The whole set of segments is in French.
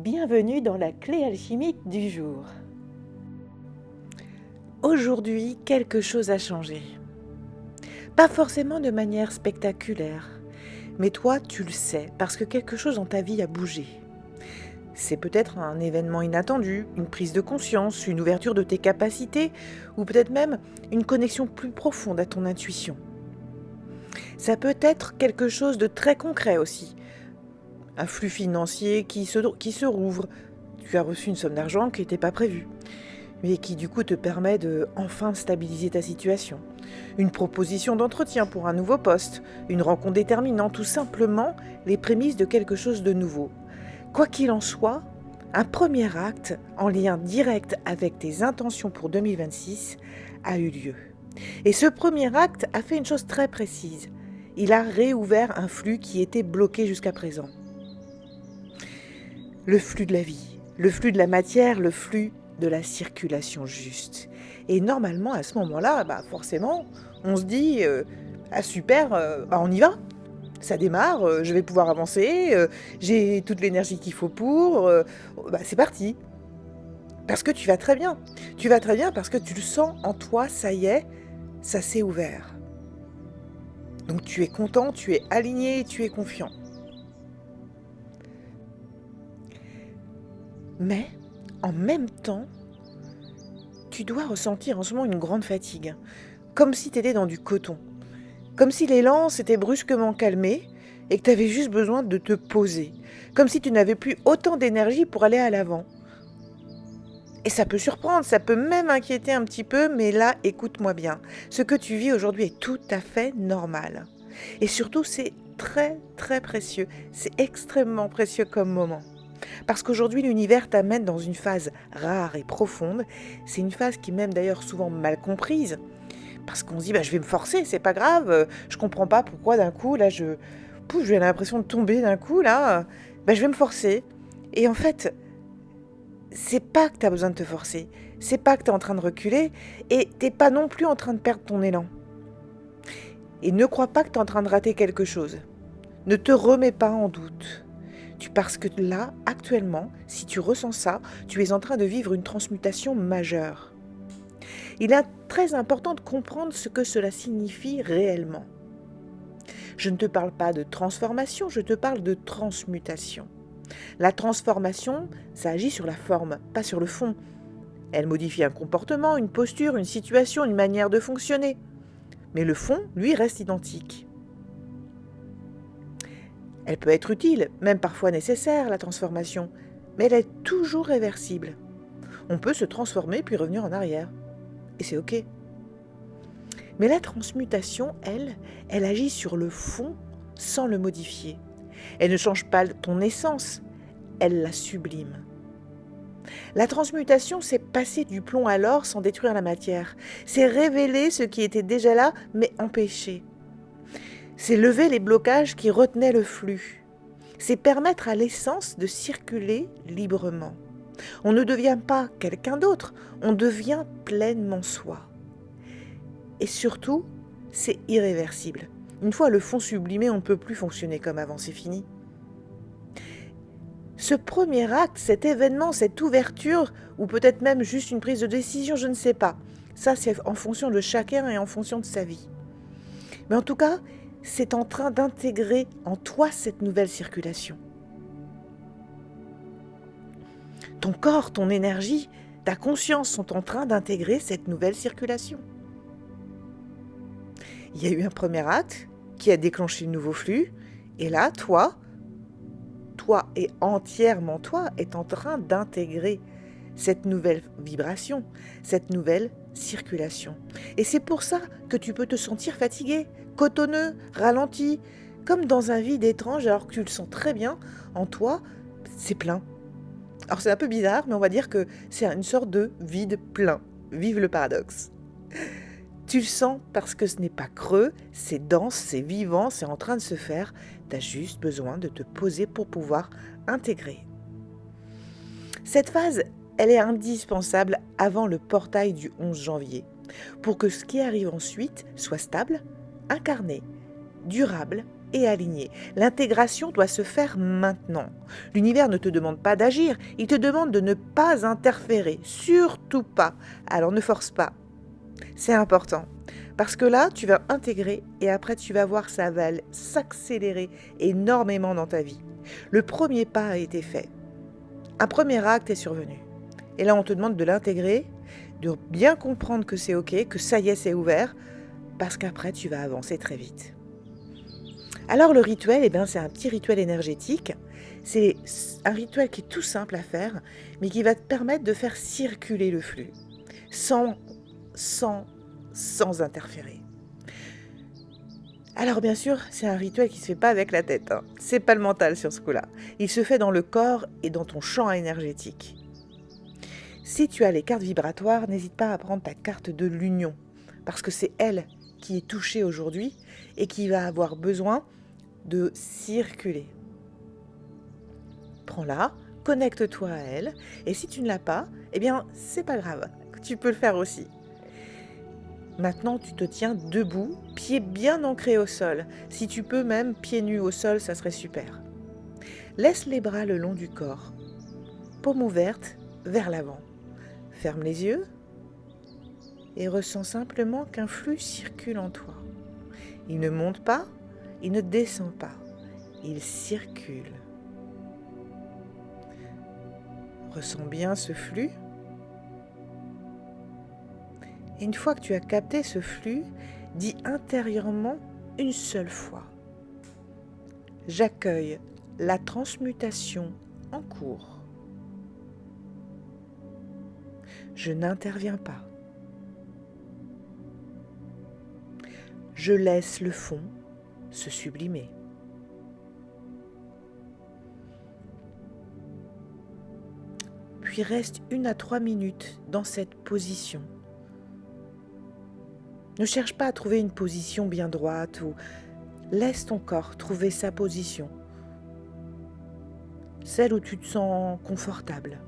Bienvenue dans la clé alchimique du jour. Aujourd'hui, quelque chose a changé. Pas forcément de manière spectaculaire, mais toi, tu le sais, parce que quelque chose dans ta vie a bougé. C'est peut-être un événement inattendu, une prise de conscience, une ouverture de tes capacités, ou peut-être même une connexion plus profonde à ton intuition. Ça peut être quelque chose de très concret aussi. Un flux financier qui se rouvre. Tu as reçu une somme d'argent qui n'était pas prévue, mais qui du coup te permet de enfin stabiliser ta situation. Une proposition d'entretien pour un nouveau poste, une rencontre déterminante, tout simplement les prémices de quelque chose de nouveau. Quoi qu'il en soit, un premier acte en lien direct avec tes intentions pour 2026 a eu lieu. Et ce premier acte a fait une chose très précise. Il a réouvert un flux qui était bloqué jusqu'à présent. Le flux de la vie, le flux de la matière, le flux de la circulation juste. Et normalement, à ce moment-là, forcément, on se dit ah super, on y va. Ça démarre, je vais pouvoir avancer, j'ai toute l'énergie qu'il faut pour, c'est parti. Parce que tu vas très bien. Tu vas très bien parce que tu le sens en toi, ça y est, ça s'est ouvert. Donc tu es content, tu es aligné, tu es confiant. Mais, en même temps, tu dois ressentir en ce moment une grande fatigue. Comme si tu étais dans du coton. Comme si l'élan s'était brusquement calmé et que tu avais juste besoin de te poser. Comme si tu n'avais plus autant d'énergie pour aller à l'avant. Et ça peut surprendre, ça peut même inquiéter un petit peu, mais là, écoute-moi bien. Ce que tu vis aujourd'hui est tout à fait normal. Et surtout, c'est très, très précieux. C'est extrêmement précieux comme moment. Parce qu'aujourd'hui, l'univers t'amène dans une phase rare et profonde. C'est une phase qui est même d'ailleurs souvent mal comprise. Parce qu'on se dit, je vais me forcer, c'est pas grave. Je comprends pas pourquoi d'un coup, là, j'ai l'impression de tomber d'un coup, là. Je vais me forcer. Et en fait, c'est pas que tu as besoin de te forcer. C'est pas que tu es en train de reculer. Et t'es pas non plus en train de perdre ton élan. Et ne crois pas que tu es en train de rater quelque chose. Ne te remets pas en doute. Parce que là, actuellement, si tu ressens ça, tu es en train de vivre une transmutation majeure. Il est très important de comprendre ce que cela signifie réellement. Je ne te parle pas de transformation, je te parle de transmutation. La transformation, ça agit sur la forme, pas sur le fond. Elle modifie un comportement, une posture, une situation, une manière de fonctionner. Mais le fond, lui, reste identique. Elle peut être utile, même parfois nécessaire, la transformation, mais elle est toujours réversible. On peut se transformer puis revenir en arrière. Et c'est ok. Mais la transmutation, elle agit sur le fond sans le modifier. Elle ne change pas ton essence, elle la sublime. La transmutation, c'est passer du plomb à l'or sans détruire la matière. C'est révéler ce qui était déjà là, mais empêché. C'est lever les blocages qui retenaient le flux. C'est permettre à l'essence de circuler librement. On ne devient pas quelqu'un d'autre, on devient pleinement soi. Et surtout, c'est irréversible. Une fois le fond sublimé, on ne peut plus fonctionner comme avant, c'est fini. Ce premier acte, cet événement, cette ouverture, ou peut-être même juste une prise de décision, je ne sais pas. Ça, c'est en fonction de chacun et en fonction de sa vie. Mais en tout cas, c'est en train d'intégrer en toi cette nouvelle circulation. Ton corps, ton énergie, ta conscience sont en train d'intégrer cette nouvelle circulation. Il y a eu un premier acte qui a déclenché le nouveau flux, et là, toi et entièrement toi, est en train d'intégrer cette nouvelle vibration, cette nouvelle circulation. Et c'est pour ça que tu peux te sentir fatigué, cotonneux, ralenti, comme dans un vide étrange, alors que tu le sens très bien, en toi, c'est plein. Alors c'est un peu bizarre, mais on va dire que c'est une sorte de vide plein. Vive le paradoxe. Tu le sens parce que ce n'est pas creux, c'est dense, c'est vivant, c'est en train de se faire. Tu as juste besoin de te poser pour pouvoir intégrer. Cette phase, elle est indispensable avant le portail du 11 janvier, pour que ce qui arrive ensuite soit stable, incarné, durable et aligné. L'intégration doit se faire maintenant. L'univers ne te demande pas d'agir, il te demande de ne pas interférer, surtout pas. Alors ne force pas. C'est important. Parce que là, tu vas intégrer et après tu vas voir ça va s'accélérer énormément dans ta vie. Le premier pas a été fait. Un premier acte est survenu. Et là, on te demande de l'intégrer, de bien comprendre que c'est OK, que ça y est, c'est ouvert, parce qu'après, tu vas avancer très vite. Alors, le rituel, c'est un petit rituel énergétique. C'est un rituel qui est tout simple à faire, mais qui va te permettre de faire circuler le flux, sans interférer. Alors bien sûr, c'est un rituel qui ne se fait pas avec la tête. C'est pas le mental sur ce coup-là. Il se fait dans le corps et dans ton champ énergétique. Si tu as les cartes vibratoires, n'hésite pas à prendre ta carte de l'union, parce que c'est elle qui est touchée aujourd'hui et qui va avoir besoin de circuler. Prends-la, connecte-toi à elle, et si tu ne l'as pas, c'est pas grave, tu peux le faire aussi. Maintenant, tu te tiens debout, pieds bien ancrés au sol. Si tu peux même, pieds nus au sol, ça serait super. Laisse les bras le long du corps, paume ouverte vers l'avant. Ferme les yeux et ressens simplement qu'un flux circule en toi. Il ne monte pas, il ne descend pas, il circule. Ressens bien ce flux. Et une fois que tu as capté ce flux, dis intérieurement une seule fois. J'accueille la transmutation en cours. Je n'interviens pas. Je laisse le fond se sublimer. Puis reste 1 à 3 minutes dans cette position. Ne cherche pas à trouver une position bien droite ou laisse ton corps trouver sa position, celle où tu te sens confortable.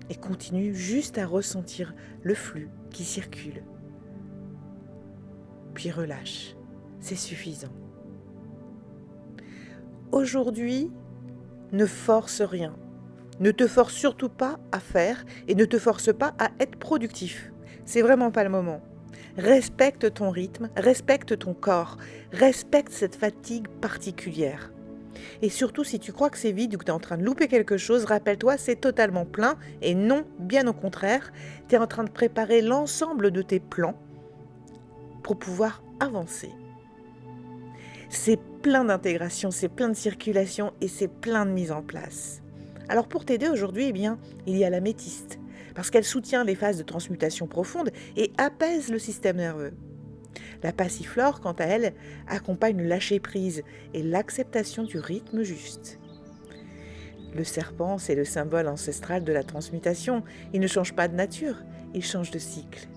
Et continue juste à ressentir le flux qui circule. Puis relâche, c'est suffisant. Aujourd'hui, ne force rien. Ne te force surtout pas à faire et ne te force pas à être productif. C'est vraiment pas le moment. Respecte ton rythme, respecte ton corps, respecte cette fatigue particulière. Et surtout, si tu crois que c'est vide ou que tu es en train de louper quelque chose, rappelle-toi, c'est totalement plein. Et non, bien au contraire, tu es en train de préparer l'ensemble de tes plans pour pouvoir avancer. C'est plein d'intégration, c'est plein de circulation et c'est plein de mise en place. Alors pour t'aider aujourd'hui, il y a l'améthyste, parce qu'elle soutient les phases de transmutation profonde et apaise le système nerveux. La passiflore, quant à elle, accompagne le lâcher-prise et l'acceptation du rythme juste. Le serpent, c'est le symbole ancestral de la transmutation. Il ne change pas de nature, il change de cycle.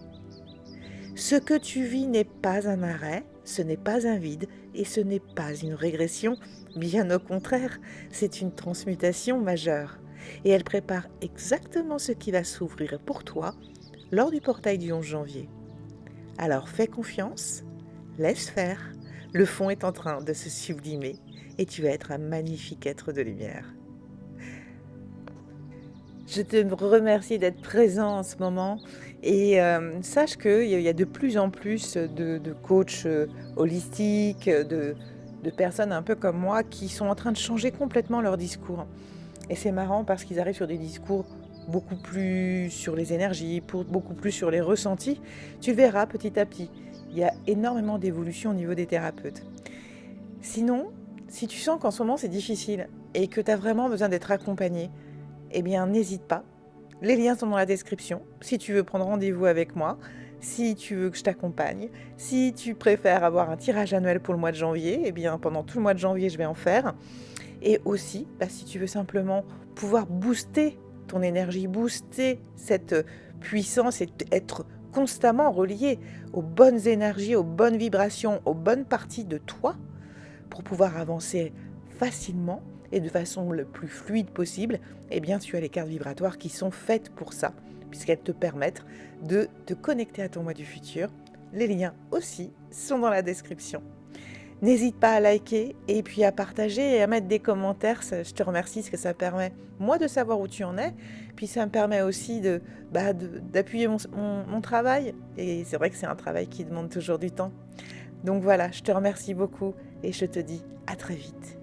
Ce que tu vis n'est pas un arrêt, ce n'est pas un vide et ce n'est pas une régression. Bien au contraire, c'est une transmutation majeure. Et elle prépare exactement ce qui va s'ouvrir pour toi lors du portail du 11 janvier. Alors fais confiance, laisse faire, le fond est en train de se sublimer et tu vas être un magnifique être de lumière. Je te remercie d'être présent en ce moment et sache qu'il y a de plus en plus de coachs holistiques, de personnes un peu comme moi qui sont en train de changer complètement leur discours. Et c'est marrant parce qu'ils arrivent sur des discours beaucoup plus sur les énergies, beaucoup plus sur les ressentis. Tu le verras petit à petit. Il y a énormément d'évolution au niveau des thérapeutes. Sinon, si tu sens qu'en ce moment c'est difficile et que tu as vraiment besoin d'être accompagné, n'hésite pas. Les liens sont dans la description. Si tu veux prendre rendez-vous avec moi, si tu veux que je t'accompagne, si tu préfères avoir un tirage annuel pour le mois de janvier, pendant tout le mois de janvier, je vais en faire. Et aussi, si tu veux simplement pouvoir booster ton énergie, booster cette puissance et être constamment relié aux bonnes énergies, aux bonnes vibrations, aux bonnes parties de toi pour pouvoir avancer facilement et de façon le plus fluide possible, tu as les cartes vibratoires qui sont faites pour ça, puisqu'elles te permettent de te connecter à ton moi du futur, Les liens aussi sont dans la description. N'hésite pas à liker et puis à partager et à mettre des commentaires. Je te remercie parce que ça permet, moi, de savoir où tu en es. Puis ça me permet aussi d'appuyer mon travail. Et c'est vrai que c'est un travail qui demande toujours du temps. Donc voilà, je te remercie beaucoup et je te dis à très vite.